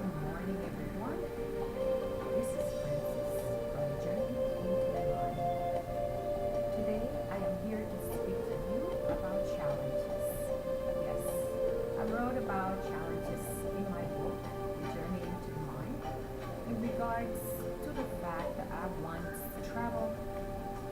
Good morning, everyone. This is Francis from Journey into the Mind. Today, I am here to speak to you about challenges. Yes, I wrote about challenges in my book, The Journey into the Mind, in regards to the fact that I once traveled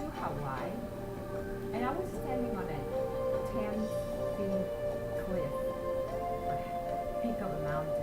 to Hawaii and I was standing on a 10-feet cliff or peak of a mountain.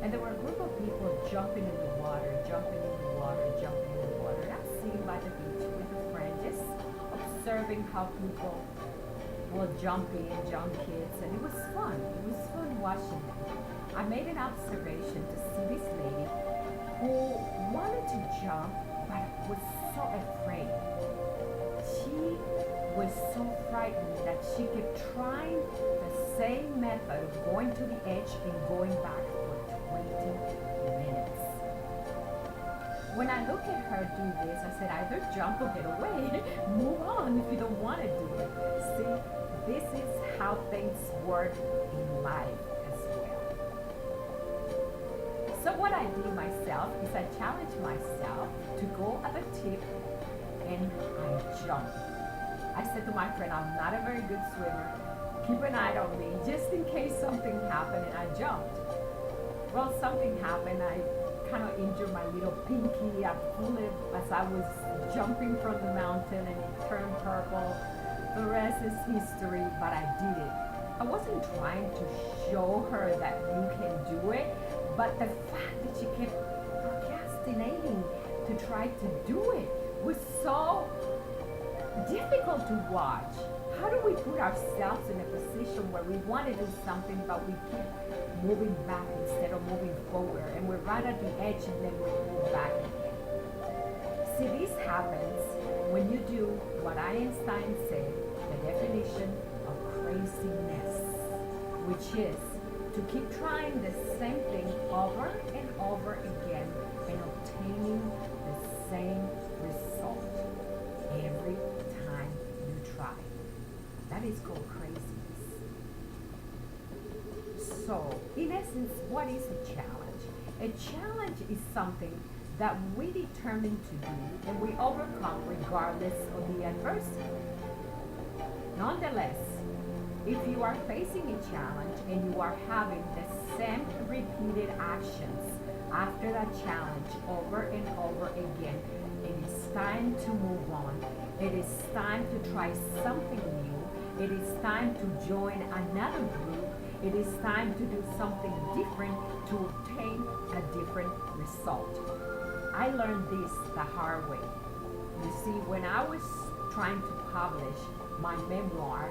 And there were a group of people jumping in the water, jumping in the water, jumping in the water. And I was sitting by the beach with a friend, just observing how people will jump in, jump kids, and it was fun. It was fun watching them. I made an observation to see this lady who wanted to jump, but was so afraid. She was so frightened that she kept trying the same method of going to the edge and going back for 20 minutes. When I look at her do this, I said, either jump or get away. Move on if you don't want to do it. See, this is how things work in life as well. So what I do myself is I challenge myself to go at the tip and I jump. I said to my friend, I'm not a very good swimmer. Keep an eye on me just in case something happened, and I jumped. Well, something happened. I kind of injured my little pinky. I pulled it as I was jumping from the mountain and it turned purple. The rest is history, but I did it. I wasn't trying to show her that you can do it, but the fact that she kept procrastinating to try to do it was so difficult to watch. How do we put ourselves in a position where we want to do something but we keep moving back instead of moving forward, and we're right at the edge and then we move back again? See, this happens when you do what Einstein said, the definition of craziness, which is to keep trying the same thing over and over again and obtaining the same result every time you try. That is called craziness. So, in essence, what is a challenge? A challenge is something that we determine to do and we overcome regardless of the adversity. Nonetheless, if you are facing a challenge and you are having the same repeated actions after that challenge over and over again, it is time to move on. It is time to try something new. It is time to join another group. It is time to do something different to obtain a different result. I learned this the hard way. You see, when I was trying to publish my memoir,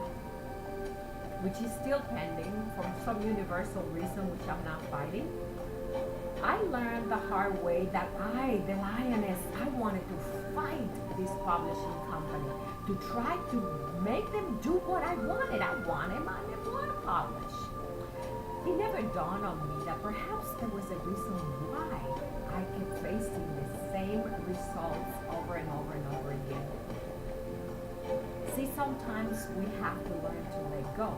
which is still pending for some universal reason which I'm not fighting, I learned the hard way that I, the lioness, I wanted to fight this publishing company to try to make them do what I wanted. I wanted my memoir published. It never dawned on me that perhaps there was a reason why I kept facing the same results over and over and over again. See, sometimes we have to learn to let go.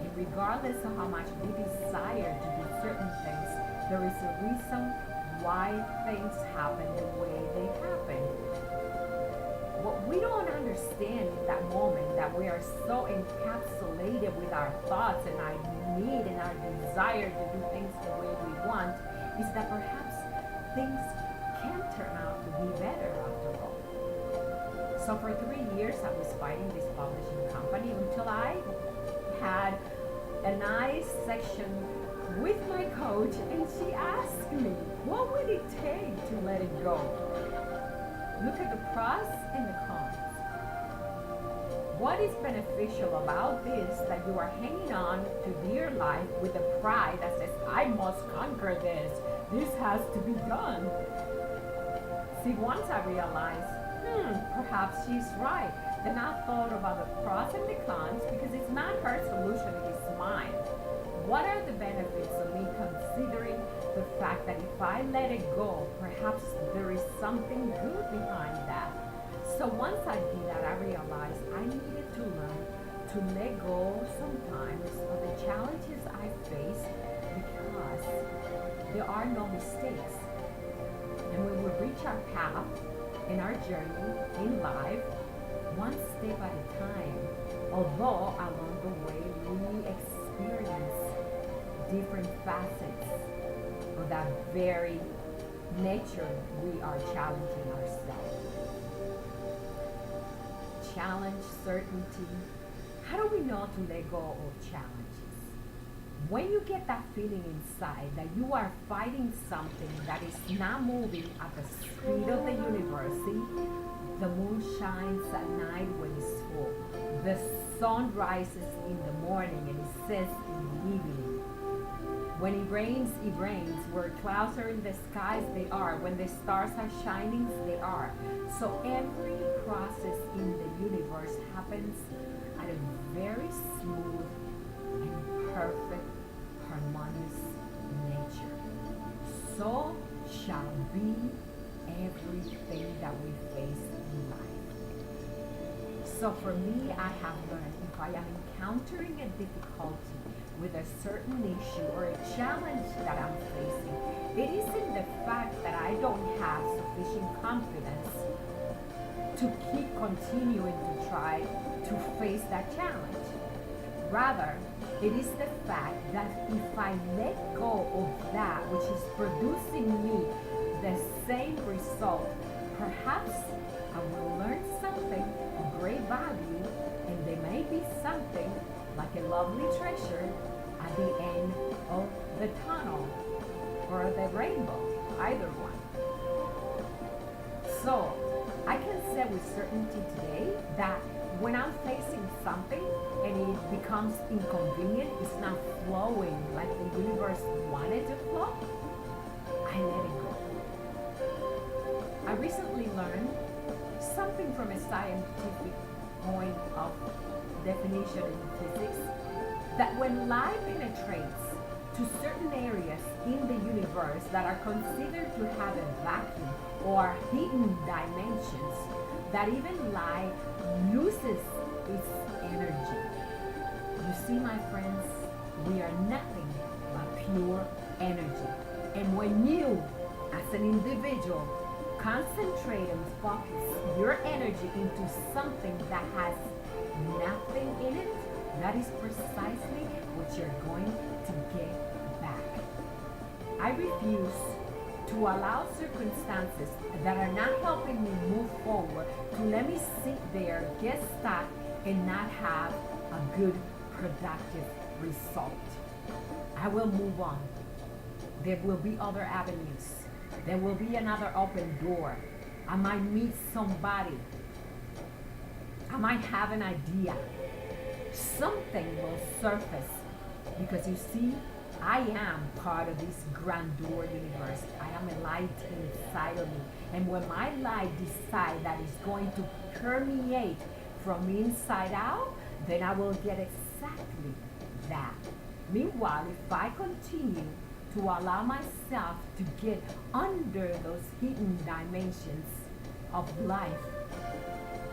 And regardless of how much we desire to do certain things, there is a reason why things happen the way they happen. What we don't understand in that moment, that we are so encapsulated with our thoughts and our need and our desire to do things the way we want, is that perhaps things can turn out to be better after all. So for 3 years, I was fighting this publishing company until I had a nice section with my coach, and she asked me, what would it take to let it go? Look at the pros and the cons. What is beneficial about this, that you are hanging on to dear life with a pride that says, I must conquer this. This has to be done. See, once I realized, perhaps she's right, then I thought about the pros and the cons, because it's not her solution, it's mine. What are the benefits of me considering the fact that if I let it go, perhaps there is something good behind that? So once I did that, I realized I needed to learn to let go sometimes of the challenges I face, because there are no mistakes. And when we reach our path in our journey in life, one step at a time, although along the way we experience different facets of that very nature we are challenging ourselves. Challenge, certainty. How do we know to let go of challenges? When you get that feeling inside that you are fighting something that is not moving at the speed of the universe, see, the moon shines at night when it's full. The sun rises in the morning and it sets in the evening. When it rains, where clouds are in the skies, they are. When the stars are shining, they are. So every process in the universe happens at a very smooth and perfect, harmonious nature. So shall be everything that we face in life. So for me, I have learned if I am encountering a difficulty with a certain issue or a challenge that I'm facing, it isn't the fact that I don't have sufficient confidence to keep continuing to try to face that challenge. Rather, it is the fact that if I let go of that which is producing me the same result, perhaps I will learn something of great value, and there may be something like a lovely treasure at the end of the tunnel or the rainbow, either one. So I can say with certainty today that when I'm facing something and it becomes inconvenient, it's not flowing like the universe wanted to flow, I let it go. I recently learned something from a scientific point of definition in physics, that when light penetrates to certain areas in the universe that are considered to have a vacuum or hidden dimensions, that even light loses its energy. You see, my friends, we are nothing but pure energy. And when you, as an individual, concentrate and focus your energy into something that has nothing in it, that is precisely what you're going to get back. I refuse to allow circumstances that are not helping me move forward to let me sit there, get stuck, and not have a good, productive result. I will move on. There will be other avenues. There will be another open door. I might meet somebody. I might have an idea. Something will surface, because you see, I am part of this grandeur universe. I am a light inside of me. And when my light decides that it's going to permeate from inside out, then I will get exactly that. Meanwhile, if I continue to allow myself to get under those hidden dimensions of life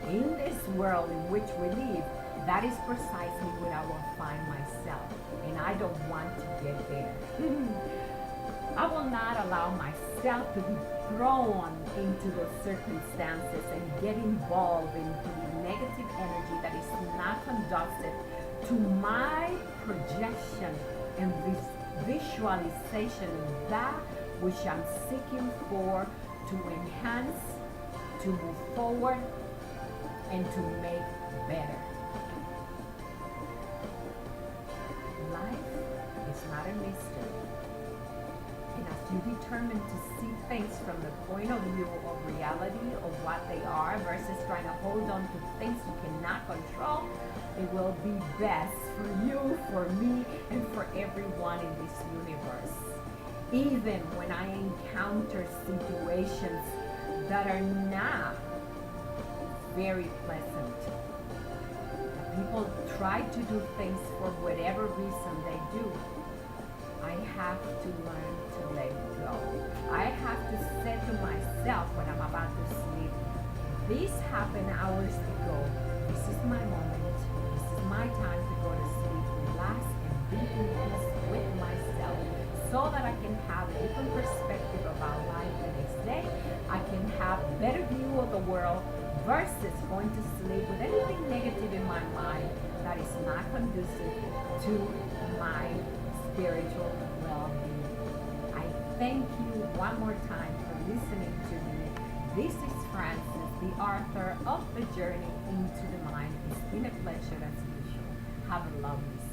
in this world in which we live, that is precisely what I will find myself. And I don't want to get there. I will not allow myself to be thrown into those circumstances and get involved into the negative energy that is not conducive to my projection and visualization of that which I'm seeking for to enhance, to move forward, and to make better. Life is not a mystery. And as you determine to see things from the point of view of reality of what they are versus trying to hold on to things you cannot control, it will be best for you, for me, and for everyone in this universe. Even when I encounter situations that are not very pleasant, people try to do things for whatever reason they do, I have to learn to let go. I have to say to myself when I'm about to sleep, this happened hours ago. This is my moment. This is my time to go to sleep, relax, and be in peace with myself. So so that I can have a different perspective about life the next day. I can have a better view of the world versus going to sleep with anything negative in my mind that is not conducive to my spiritual well-being. I thank you one more time for listening to me. This is Francis, the author of The Journey into the Mind. It's been a pleasure as usual. Have a lovely